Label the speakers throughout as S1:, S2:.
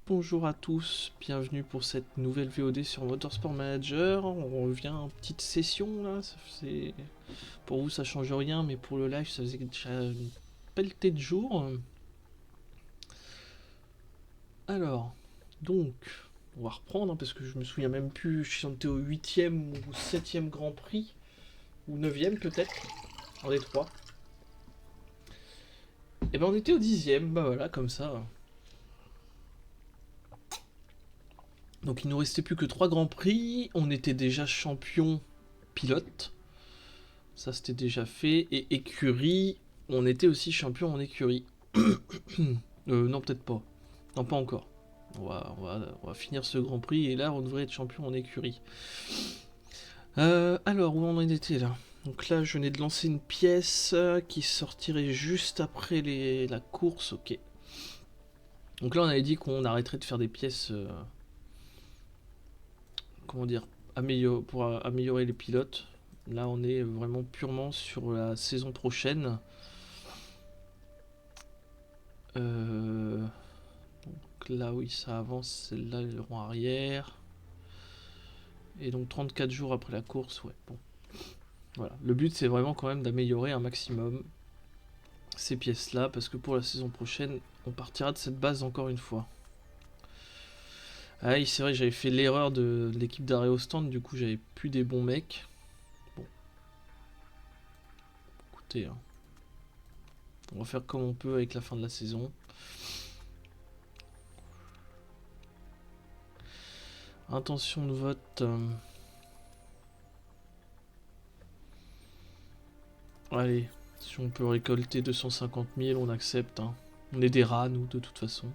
S1: Bonjour à tous, bienvenue pour cette nouvelle VOD sur Motorsport Manager. On revient en petite session là, pour vous ça change rien, mais pour le live ça faisait déjà une pelletée de jours. Alors, donc, on va reprendre parce que je me souviens même plus, je suis au 8ème ou 7ème Grand Prix, ou 9ème peut-être, on est 3. Et ben on était au 10ème, bah voilà, comme ça. Donc il nous restait plus que 3 Grands Prix, on était déjà champion pilote. Ça c'était déjà fait. Et écurie, on était aussi champion en écurie. Non, peut-être pas. Non, pas encore. On va finir ce Grand Prix et là on devrait être champion en écurie. Alors, où on en était là? Donc là, je venais de lancer une pièce qui sortirait juste après la course, ok. Donc là, on avait dit qu'on arrêterait de faire des pièces, comment dire, pour améliorer les pilotes. Là, on est vraiment purement sur la saison prochaine. Donc là, oui, ça avance. C'est là le rond arrière. Et donc 34 jours après la course, ouais, bon. Voilà. Le but, c'est vraiment quand même d'améliorer un maximum ces pièces-là, parce que pour la saison prochaine, on partira de cette base encore une fois. Ah oui, c'est vrai, j'avais fait l'erreur de l'équipe d'Areo Stand, du coup, j'avais plus des bons mecs. Bon. Écoutez, hein. On va faire comme on peut avec la fin de la saison. Intention de vote. Allez, si on peut récolter 250 000, on accepte. Hein. On est des rats, nous, de toute façon.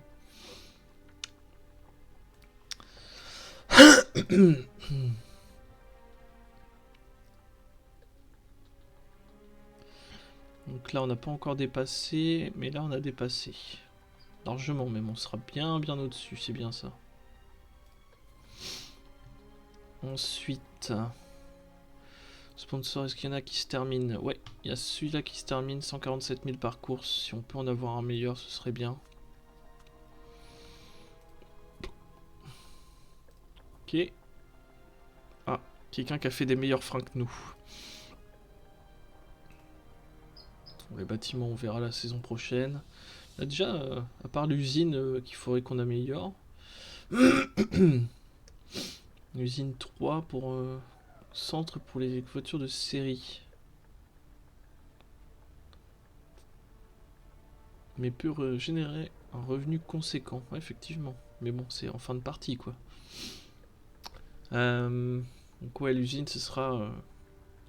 S1: Donc là, on n'a pas encore dépassé, mais là, on a dépassé. Largement, même. On sera bien, bien au-dessus, c'est bien ça. Ensuite, sponsor, est-ce qu'il y en a qui se terminent? Ouais, il y a celui-là qui se termine, 147 000 par course. Si on peut en avoir un meilleur, ce serait bien. Ok. Ah, quelqu'un qui a fait des meilleurs freins que nous. Bon, les bâtiments, on verra la saison prochaine. Là, déjà, à part l'usine qu'il faudrait qu'on améliore. Usine 3 pour centre pour les voitures de série. Mais peut générer un revenu conséquent. Ouais, effectivement. Mais bon, c'est en fin de partie, quoi. Donc ouais, l'usine, ce sera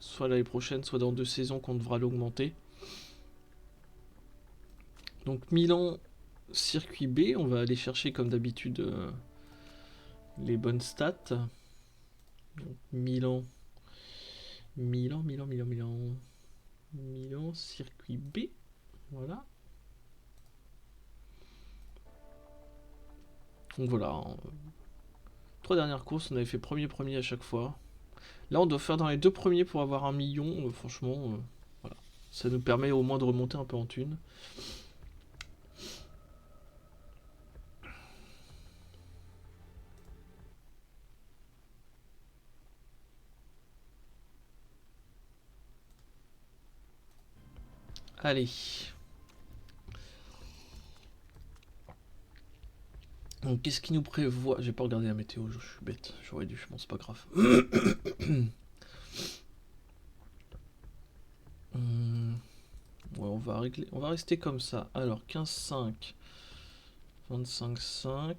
S1: soit l'année prochaine, soit dans 2 saisons qu'on devra l'augmenter. Donc Milan, circuit B, on va aller chercher comme d'habitude les bonnes stats. Donc Milan, circuit B, voilà. Donc voilà, 3 dernières courses, on avait fait premier à chaque fois. Là, on doit faire dans les 2 premiers pour avoir 1 million. Franchement, voilà. Ça nous permet au moins de remonter un peu en thune. Allez. Donc, qu'est-ce qui nous prévoit? J'ai pas regardé la météo, je suis bête. J'aurais dû, bon, c'est pas grave. Ouais, on va rester comme ça. Alors, 15,5, 25,5,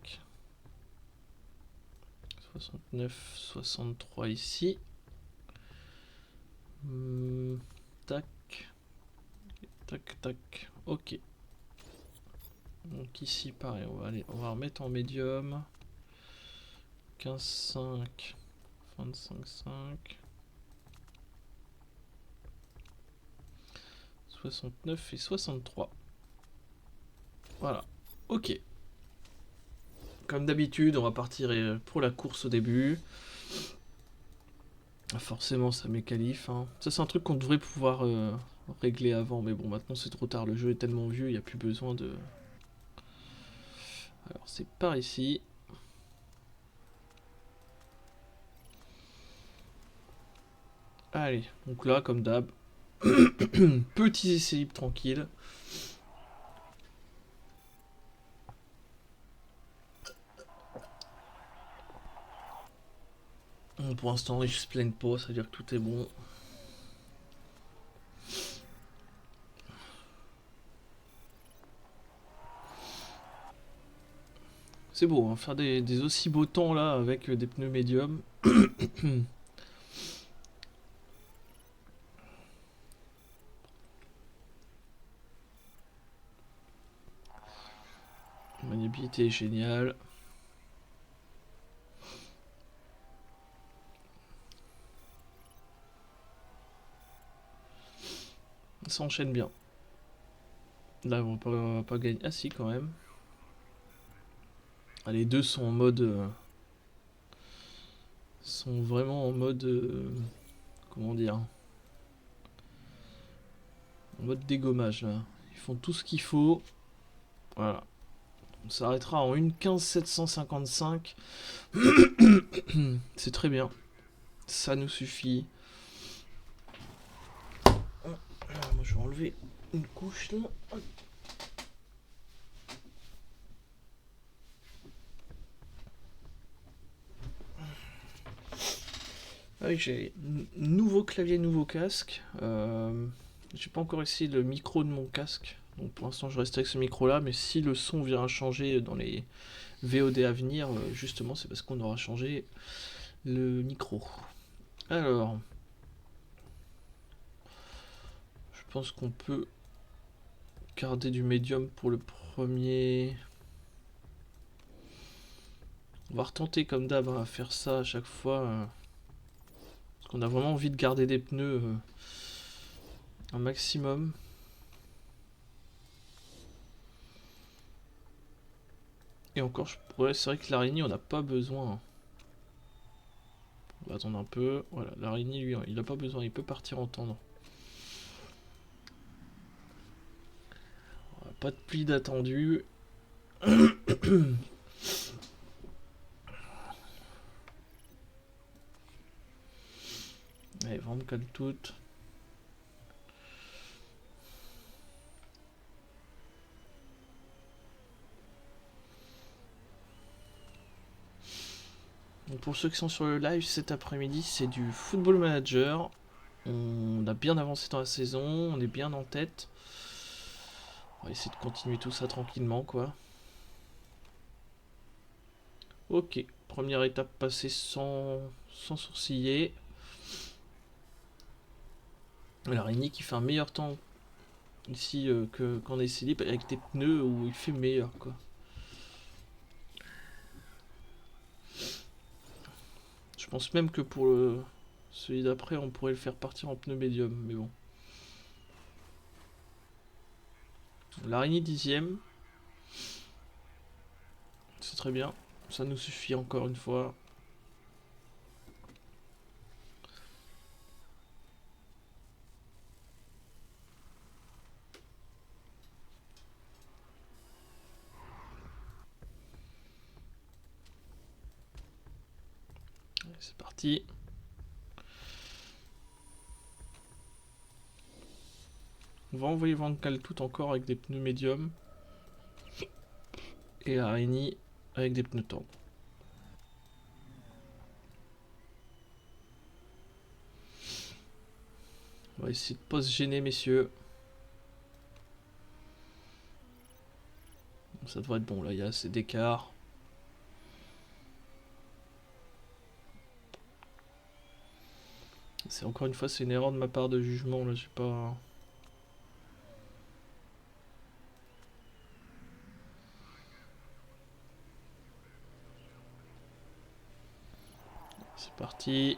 S1: 69, 63 ici. Tac, tac, tac. Ok. Donc ici, pareil, on va remettre en médium. 15,5, 25,5. 69 et 63. Voilà. Ok. Comme d'habitude, on va partir pour la course au début. Forcément, ça m'est qualif. Hein. Ça, c'est un truc qu'on devrait pouvoir régler avant. Mais bon, maintenant, c'est trop tard. Le jeu est tellement vieux, il n'y a plus besoin de... Alors c'est par ici. Allez, donc là, comme d'hab, petits essais libres tranquilles. Bon, pour l'instant, ils se plaignent pas, ça veut dire que tout est bon. C'est beau, hein, faire des aussi beaux temps là avec des pneus médiums. Maniabilité est géniale. Ça enchaîne bien. Là, on va pas gagner. Ah si, quand même. Ah, les deux sont en mode... sont vraiment en mode... comment dire? En mode dégommage, là. Ils font tout ce qu'il faut. Voilà. On s'arrêtera en 1:15.755. C'est très bien. Ça nous suffit. Alors, moi, je vais enlever une couche, là. Ah oui, j'ai nouveau clavier, nouveau casque. J'ai pas encore essayé le micro de mon casque. Donc pour l'instant, je reste avec ce micro-là. Mais si le son vient à changer dans les VOD à venir, justement, c'est parce qu'on aura changé le micro. Alors, je pense qu'on peut garder du médium pour le premier. On va retenter comme d'hab à faire ça à chaque fois. Parce qu'on a vraiment envie de garder des pneus un maximum. Et encore, c'est vrai que l'araignée, on n'a pas besoin. On va attendre un peu. Voilà, l'araignée, lui, il n'a pas besoin, il peut partir en tendre. Pas de pli d'attendu. Allez, vraiment calme toutes. Donc pour ceux qui sont sur le live cet après-midi, c'est du Football Manager. On a bien avancé dans la saison, on est bien en tête. On va essayer de continuer tout ça tranquillement, quoi. Ok, première étape passée sans sourciller. L'araignée qui fait un meilleur temps ici qu'en essai libre avec des pneus où il fait meilleur, quoi. Je pense même que pour celui d'après, on pourrait le faire partir en pneu médium, mais bon. L'araignée 10ème. C'est très bien. Ça nous suffit encore une fois. Allez, c'est parti. On va envoyer Van Cal tout encore avec des pneus médiums. Et l'araignée avec des pneus tendres. On va essayer de pas se gêner, messieurs. Ça devrait être bon, là, il y a assez d'écart. C'est encore une fois, c'est une erreur de ma part de jugement, là, j'ai pas... C'est parti.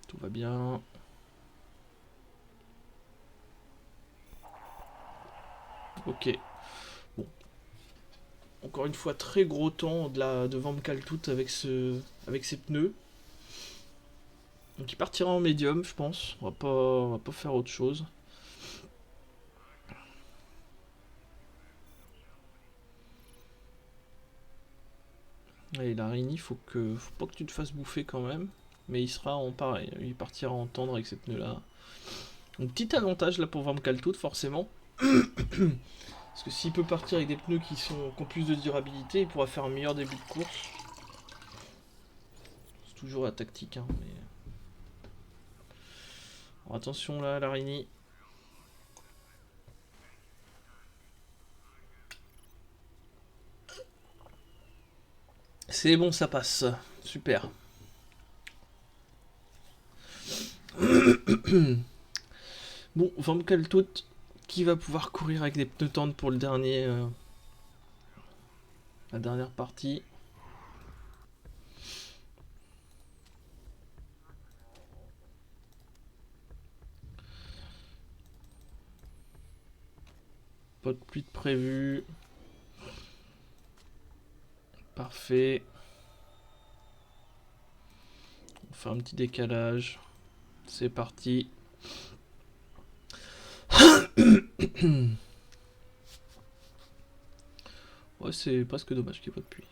S1: Tout va bien. Ok. Bon. Encore une fois, très gros temps de Van Kaltout avec ses pneus. Donc il partira en médium, je pense. On va pas faire autre chose. Et Larini, faut pas que tu te fasses bouffer quand même. Mais il sera en pareil. Il partira en tendre avec ces pneus-là. Un petit avantage là pour Van Kaltout, forcément. Parce que s'il peut partir avec des pneus qui ont plus de durabilité, il pourra faire un meilleur début de course. C'est toujours la tactique, hein, mais... Alors, attention là, Larini. C'est bon, ça passe. Super. Bon, Van Kaltout qui va pouvoir courir avec des pneus tendres pour la dernière partie. Pas de pluie de prévu. Parfait. On fait un petit décalage. C'est parti. Ouais, c'est presque dommage qu'il n'y ait pas de pluie.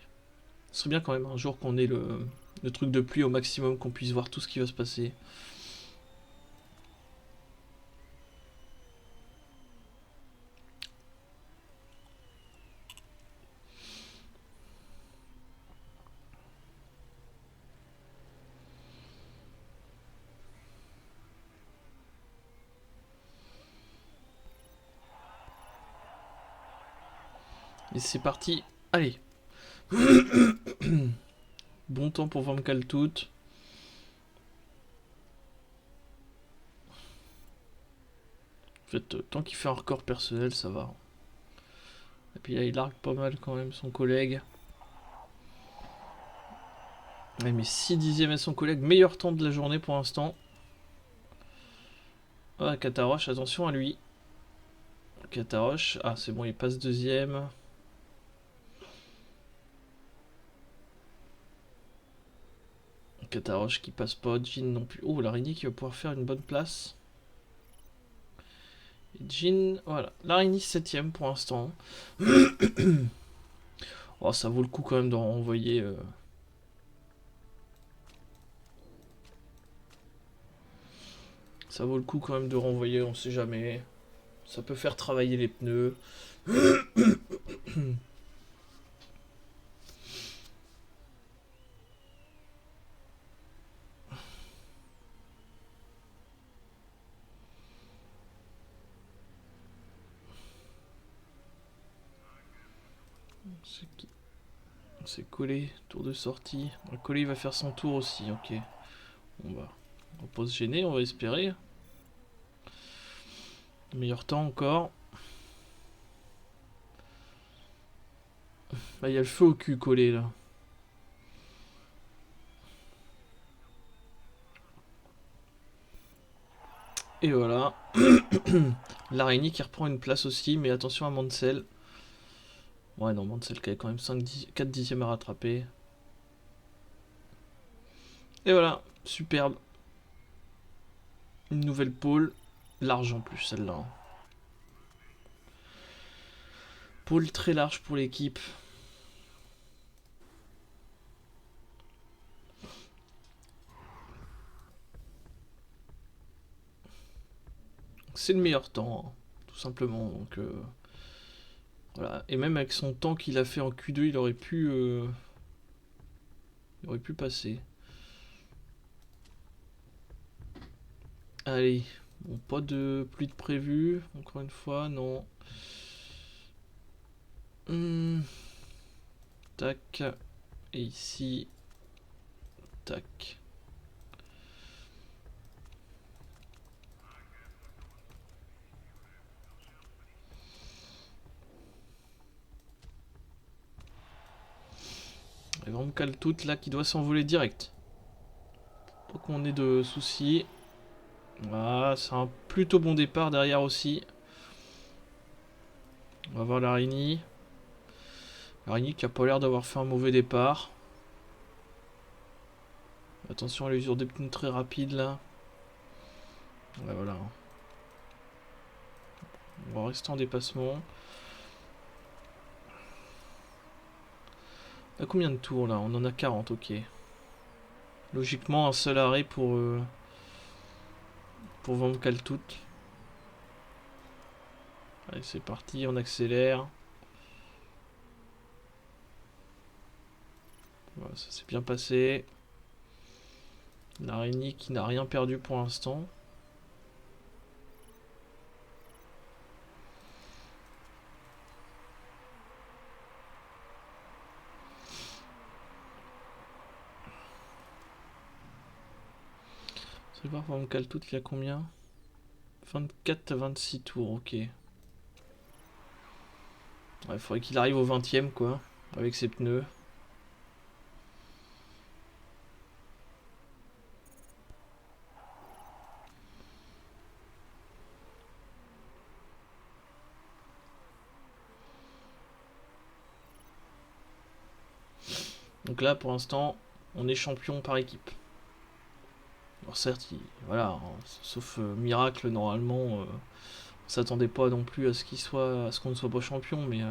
S1: Ce serait bien quand même un jour qu'on ait le truc de pluie au maximum, qu'on puisse voir tout ce qui va se passer. Et c'est parti. Allez. Bon temps pour Van Kaltout. En fait, tant qu'il fait un record personnel, ça va. Et puis là, il largue pas mal quand même son collègue. Il met 6 dixièmes à son collègue. Meilleur temps de la journée pour l'instant. Ah, Kataroche, attention à lui. Kataroche, ah c'est bon, il passe deuxième. Kataroche qui passe pas, Jean non plus. Oh, l'araignée qui va pouvoir faire une bonne place. Et Jean, voilà. L'araignée 7ème pour l'instant. Oh, ça vaut le coup quand même d'en renvoyer. Ça vaut le coup quand même de renvoyer, on sait jamais. Ça peut faire travailler les pneus. C'est collé, tour de sortie. Le collé va faire son tour aussi, ok. On va pas se gêner, on va espérer. Meilleur temps encore. Là, il y a le feu au cul collé là. Et voilà. L'araignée qui reprend une place aussi, mais attention à Mansell. Ouais, non, Mansell qui a quand même 4 dixièmes à rattraper. Et voilà, superbe. Une nouvelle pole. Large en plus, celle-là. Pole très large pour l'équipe. C'est le meilleur temps, hein, tout simplement. Donc, voilà. Et même avec son temps qu'il a fait en Q2, il aurait pu passer. Allez, bon, pas de pluie de prévu, encore une fois, non. Tac. Et ici, tac. Et Van Kaltout là qui doit s'envoler direct. Pas qu'on ait de soucis. Voilà, c'est un plutôt bon départ derrière aussi. On va voir l'araignée. Araignée qui a pas l'air d'avoir fait un mauvais départ. Attention à l'usure des pneus très rapide là. Ouais, voilà. On va rester en dépassement. On a combien de tours là? On en a 40, ok. Logiquement, un seul arrêt pour Van Kaltout. Allez, c'est parti, on accélère. Voilà, ça s'est bien passé. L'araignée qui n'a rien perdu pour l'instant. On va voir Van Kaltout, il y a combien? 24 à 26 tours, ok. Il faudrait qu'il arrive au 20ème quoi, avec ses pneus. Donc là pour l'instant on est champion par équipe. Alors certes, voilà, hein, sauf miracle normalement, on s'attendait pas non plus à ce qu'on ne soit pas champion, mais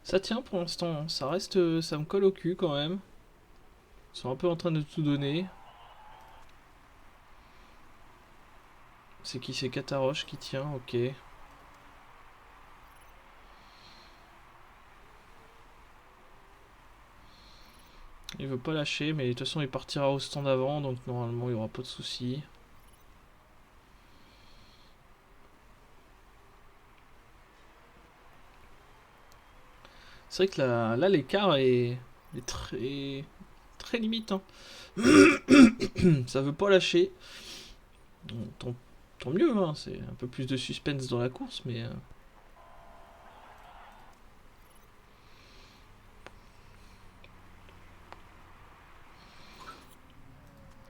S1: ça tient pour l'instant, hein. Ça reste, ça me colle au cul quand même. Ils sont un peu en train de tout donner. C'est qui? C'est Cataroche qui tient, ok. Il veut pas lâcher, mais de toute façon il partira au stand avant, donc normalement il n'y aura pas de soucis. C'est vrai que là l'écart est très, très limite, hein. Ça veut pas lâcher. Tant, tant mieux, hein, c'est un peu plus de suspense dans la course, mais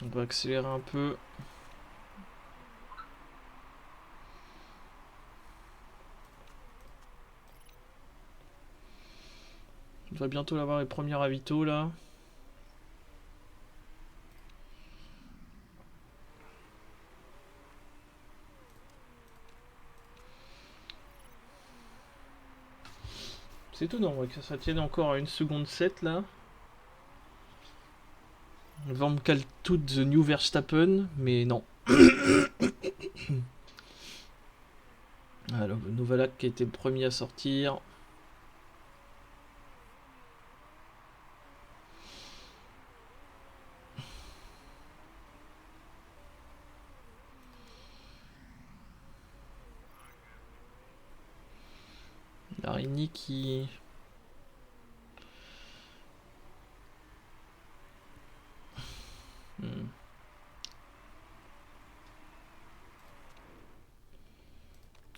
S1: on va accélérer un peu. On va bientôt avoir les premiers ravitaux là. C'est étonnant ouais, que ça tienne encore à 1 seconde 7 là. Van Kaltout the New Verstappen, mais non. Alors, le Novalak qui a été le premier à sortir. L'araignée qui... Hmm.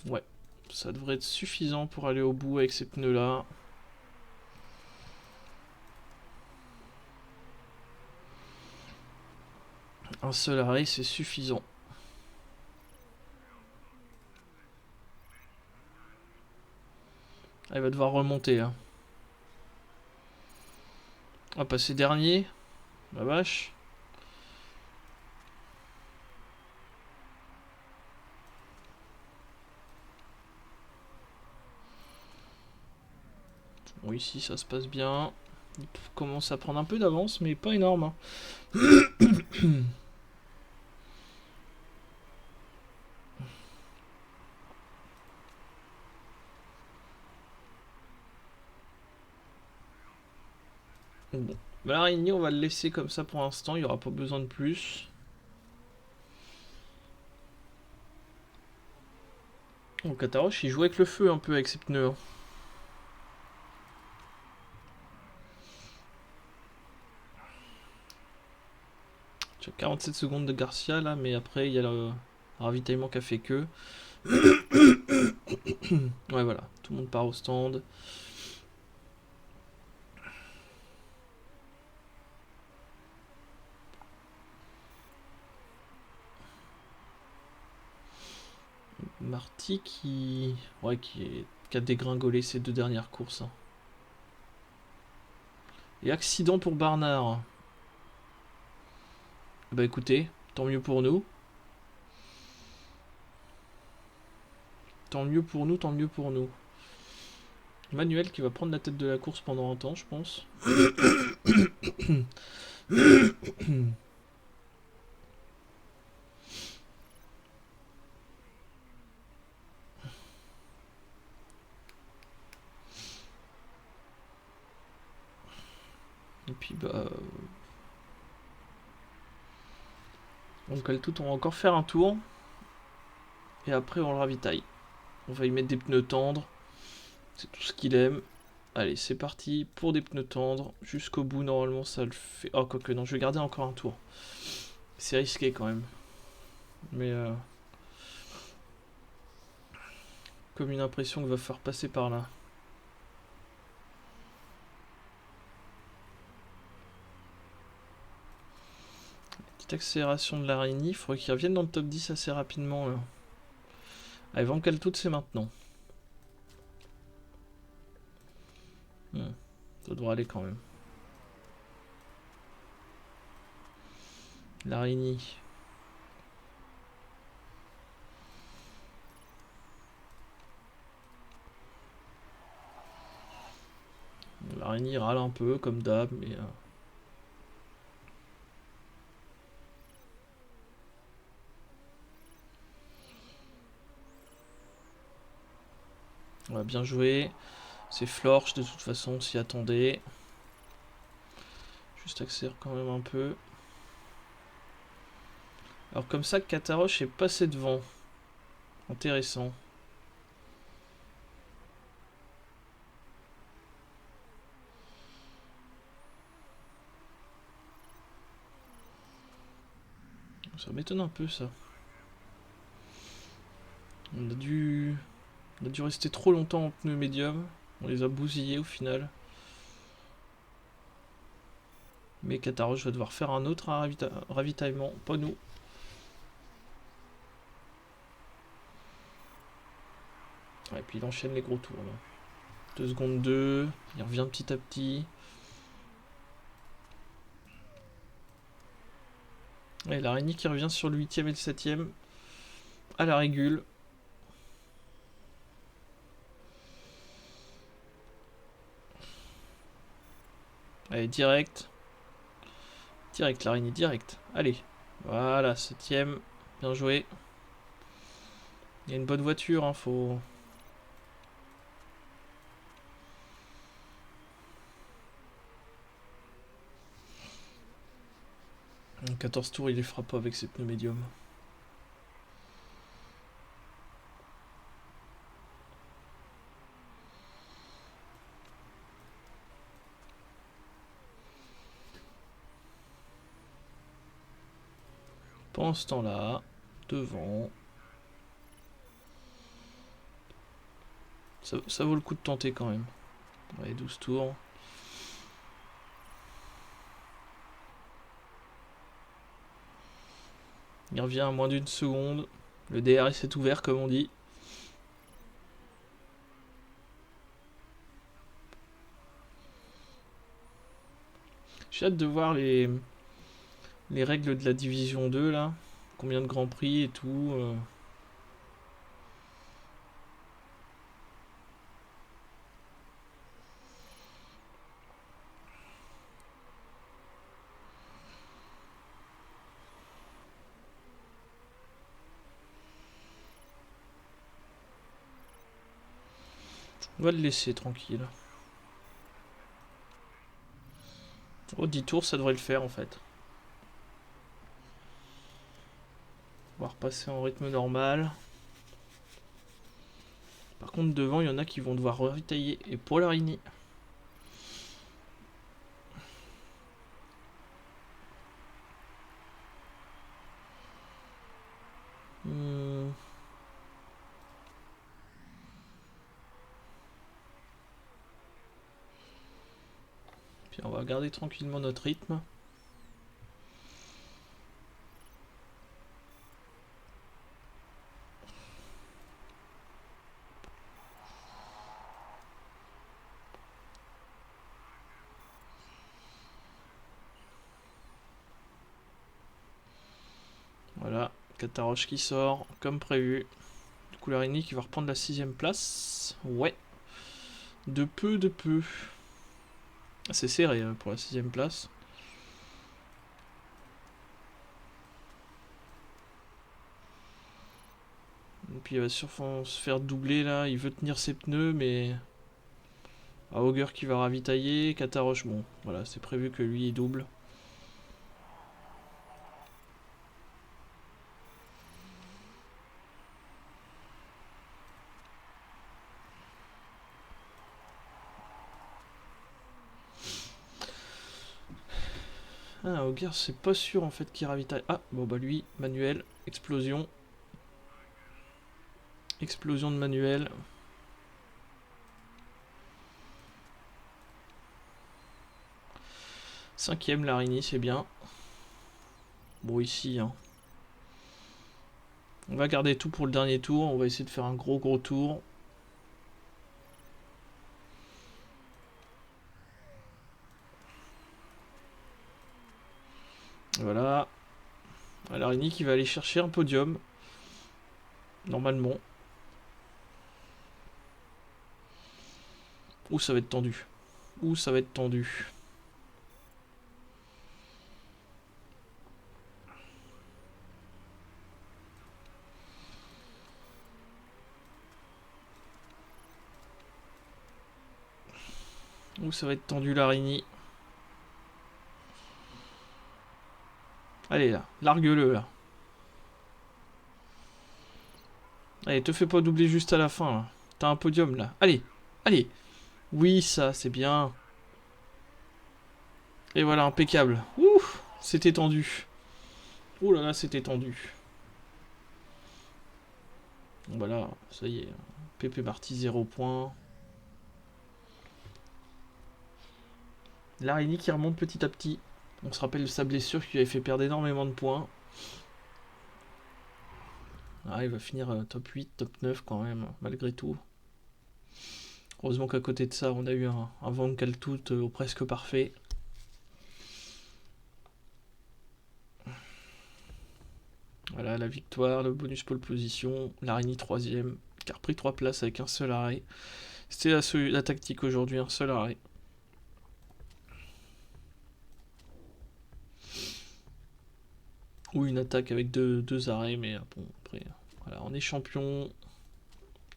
S1: Ouais, ça devrait être suffisant pour aller au bout avec ces pneus là. Un seul arrêt, c'est suffisant. Ah, il va devoir remonter. Hein. On va passer dernier. La vache. Bon, ici, ça se passe bien. Il commence à prendre un peu d'avance, mais pas énorme. Hein. Bon. L'araignée, on va le laisser comme ça pour l'instant. Il n'y aura pas besoin de plus. Bon, Kataroche, il joue avec le feu un peu avec ses pneus. Hein. J'ai 47 secondes de Garcia là, mais après il y a le ravitaillement qui a fait que. Ouais, voilà. Tout le monde part au stand. Marty qui... Ouais, qui a dégringolé ses 2 dernières courses. Hein. Et accident pour Barnard. Bah écoutez, tant mieux pour nous. Tant mieux pour nous, tant mieux pour nous. Manuel qui va prendre la tête de la course pendant un temps, je pense. Et puis bah... on cale tout, on va encore faire un tour. Et après on le ravitaille. On va y mettre des pneus tendres. C'est tout ce qu'il aime. Allez, c'est parti pour des pneus tendres. Jusqu'au bout, normalement, ça le fait. Oh, quoique non, je vais garder encore un tour. C'est risqué quand même. Mais comme une impression qu'il va falloir passer par là. Petite accélération de l'araignée. Il faudrait qu'il revienne dans le top 10 assez rapidement. Là. Allez, Van Kaltout, c'est maintenant. Ça devrait aller quand même. L'araignée. L'araignée râle un peu, comme d'hab, mais... Ouais, bien joué. C'est Florch, de toute façon, on s'y attendait. Juste accélère quand même un peu. Alors comme ça, Kataroche est passé devant. Intéressant. Ça m'étonne un peu ça. On a dû rester trop longtemps en pneu médium. On les a bousillés au final. Mais Kataroche va devoir faire un autre ravitaillement, pas nous. Et puis il enchaîne les gros tours là. 2 secondes 2, il revient petit à petit. Et l'araignée qui revient sur le 8ème et le 7ème. À la régule. Allez, direct. Direct, l'araignée, direct. Allez. Voilà, 7ème. Bien joué. Il y a une bonne voiture, hein, faut... 14 tours, il les fera pas avec ses pneus médiums. Pendant ce temps-là, devant... Ça vaut le coup de tenter quand même. Ouais, 12 tours. Il revient à moins d'une seconde. Le DRS est ouvert comme on dit. J'ai hâte de voir les règles de la division 2 là. Combien de grands prix et tout. On va le laisser tranquille. Oh, 10 tours, ça devrait le faire en fait. On va repasser en rythme normal. Par contre, devant, il y en a qui vont devoir ravitailler. Et pour l'araignée. va garder tranquillement notre rythme. Voilà, Cataroche qui sort, comme prévu. Du coup, Larini qui va reprendre la 6ème place. Ouais. De peu, de peu. C'est serré pour la 6ème place. Et puis il va sûrement se faire doubler là. Il veut tenir ses pneus, mais. Ah, Auger qui va ravitailler. Cataroche, bon, voilà, c'est prévu que lui il double. Ah, Auger, c'est pas sûr en fait qu'il ravitaille. Ah, bon bah lui, manuel, explosion. Explosion de manuel. 5ème Larini, c'est bien. Bon, ici, hein. On va garder tout pour le dernier tour. On va essayer de faire un gros tour. Voilà. Larini qui va aller chercher un podium. Normalement. Ouh, ça va être tendu. Ouh, ça va être tendu. Ouh, ça va être tendu, Larini. Allez, là. Largue-le, là. Allez, te fais pas doubler juste à la fin, là. T'as un podium, là. Allez. Allez. Oui, ça, c'est bien. Et voilà, impeccable. Ouh, c'était tendu. Ouh là là, c'était tendu. Bon, bah là, ça y est. Pépé Marty, 0 points. Larini qui remonte petit à petit. On se rappelle de sa blessure qui lui avait fait perdre énormément de points. Ah, il va finir top 8, top 9 quand même, malgré tout. Heureusement qu'à côté de ça, on a eu un Van Kaltout au presque parfait. Voilà, la victoire, le bonus pole position. Larini 3ème, qui a repris 3 places avec un seul arrêt. C'était la tactique aujourd'hui, un seul arrêt. Ou une attaque avec deux arrêts, mais bon, après, voilà, on est champion.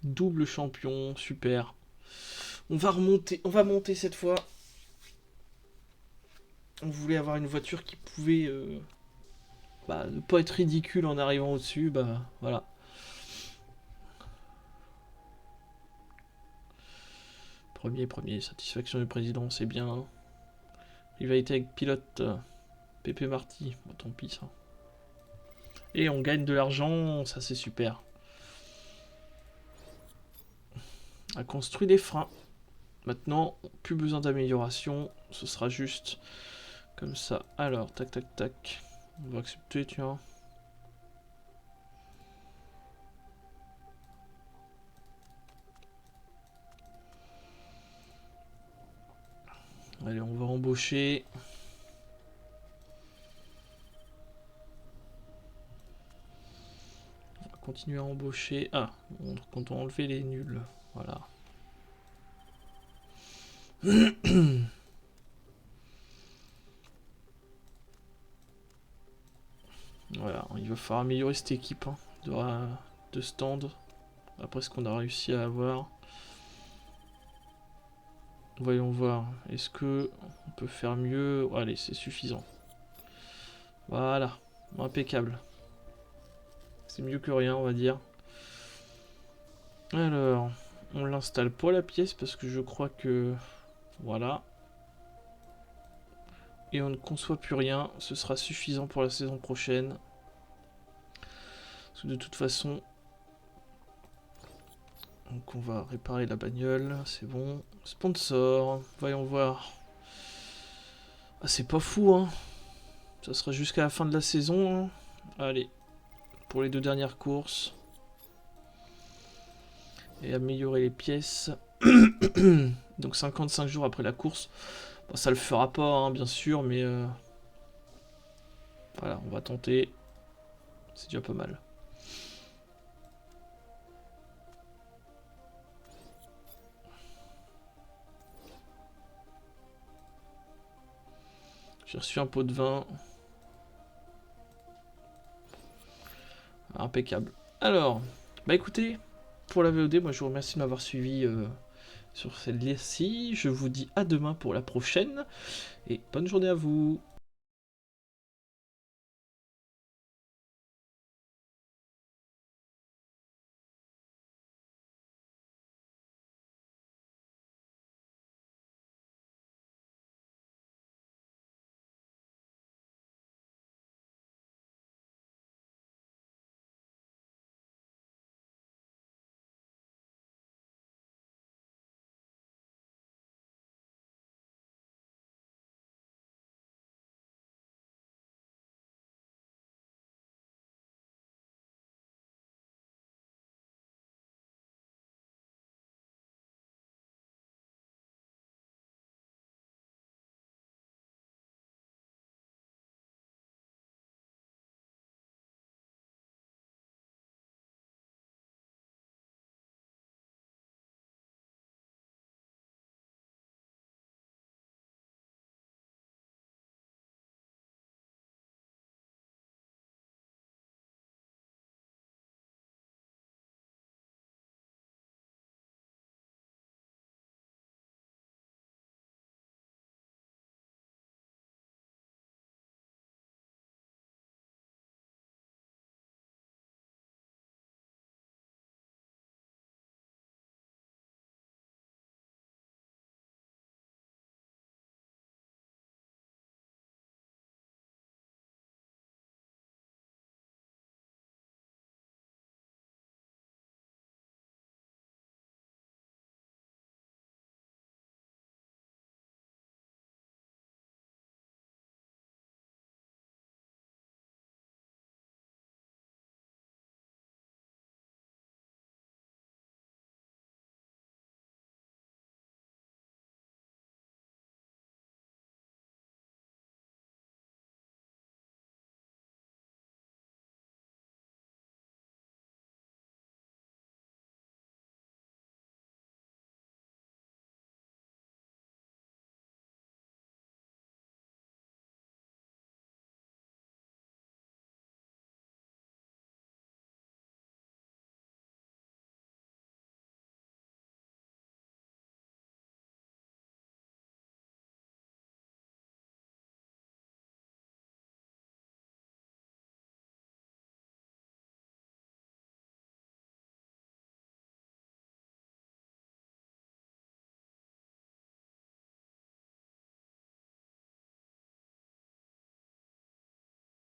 S1: Double champion, super. On va monter cette fois. On voulait avoir une voiture qui pouvait ne pas être ridicule en arrivant au-dessus, bah voilà. Premier, satisfaction du président, c'est bien. Rivalité avec pilote Pépé Marty, bon, tant pis ça. Et on gagne de l'argent, ça c'est super. On a construit des freins. Maintenant, plus besoin d'amélioration, ce sera juste comme ça. Alors, tac tac tac. On va accepter, tiens. Allez, on va embaucher. On va continuer à embaucher. Ah, quand on enlever les nuls. Voilà. Voilà, il va falloir améliorer cette équipe hein, de stand. Après ce qu'on a réussi à avoir. Voyons voir. Est-ce que on peut faire mieux? Allez, c'est suffisant. Voilà. Impeccable. C'est mieux que rien, on va dire. Alors, on l'installe pas la pièce parce que je crois que... Voilà. Et on ne conçoit plus rien. Ce sera suffisant pour la saison prochaine. Parce que de toute façon... Donc on va réparer la bagnole. C'est bon. Sponsor. Voyons voir. Ah, c'est pas fou, hein. Ça sera jusqu'à la fin de la saison. Hein. Allez, pour les 2 dernières courses. Et améliorer les pièces. Donc 55 jours après la course. Bon, ça le fera pas, hein, bien sûr, mais... Voilà, on va tenter. C'est déjà pas mal. J'ai reçu un pot de vin. Impeccable. Alors, bah écoutez, pour la VOD, moi je vous remercie de m'avoir suivi sur celle-ci. Je vous dis à demain pour la prochaine. Et bonne journée à vous.